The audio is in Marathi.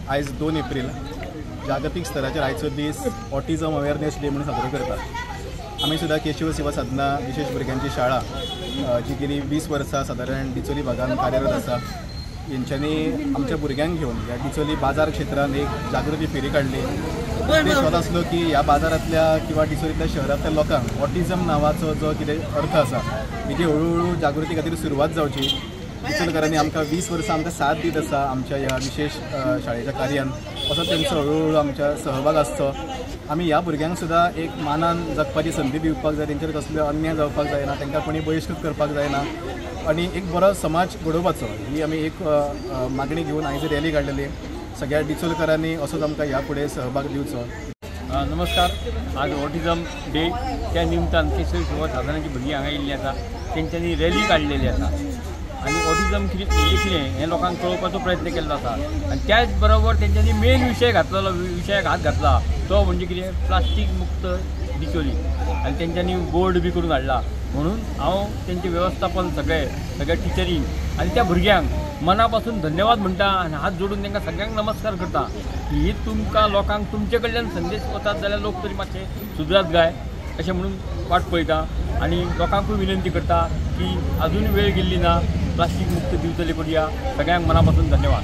आज 2 एप्रिल जागतिक स्तराचेर आयचो दीस ऑटिझम अवेअरनेस डे म्हणून साजरो करतात। आम्ही सुद्धा केशव सेवा साधना विशेष भुरग्यांची शाळा जी गेली 20 वर्सां साधारण डिचोली भागात कार्यरत आसा, यांच्यानी आमच्या भुरग्यांक घेऊन या डिचोली बाजार क्षेत्रात एक जागृती फेरी काढली। उद्देश हो आसलो की ह्या बाजारातल्या किंवा डिचोलीतल्या शहरातल्या लोकांक ऑटिझम नावाचो जो कितें अर्थ आसा तेजी हळूहळू जागृती खातीर सुरवात जावची। डिचोलकरांनी आमकां 20 वर्सां आमकां साथ दीत आसा आमच्या ह्या विशेष शाळेच्या कार्यान, असो तेंचो हळूहळू आमच्या सहभाग आसचो। आमी ह्या भुरग्यांक सुद्धा एक मानान जगपाची संधी दिवपाक जाय, तेंचेर कसलो अन्याय जावपाक जायना, तांकां कोणी बहिष्कृत करपाक जायना आणि एक बरो समाज घडोवपाचो ही आमी एक मागणी घेऊन आयज रॅली काडलेली। सगळ्या डिचोलकरांनी असोच आमकां ह्या फुडें सहभाग दिवचो। नमस्कार। आज ऑटिझम डे त्या निमतान केशव सेवा साधनाची भुरगीं हांगा येयल्लीं आसा, तेंच्यांनी रॅली काडलेली आसा आणि ऑटिझम कितें हें लोकांक कळोवपाचो प्रयत्न केल्लो आसा। आणि त्याच बरोबर तेंच्यांनी मेन विशयाक हात घातला तो म्हणजे कितें प्लास्टीक मुक्त डिचोली, आणि तेंच्यांनी बोर्ड बी करून हाडला। म्हणून हांव तेंचे व्यवस्थापन सगळ्या टिचरींक आणि त्या भुरग्यांक मनापासून धन्यवाद म्हणटा आणि हात जोडून तांकां सगळ्यांक नमस्कार करता की ही तुमकां लोकांक तुमचे कडल्यान संदेश वतात जाल्यार लोक तरी मातशे सुदरात गाय अशें म्हणून वाट पळयता। आणि लोकांकूय विनंती करता की अजून वेळ गेल्ली ना, प्लास्टीक मुक्त दिवचले करूया। सगळ्यांक मनापासून धन्यवाद।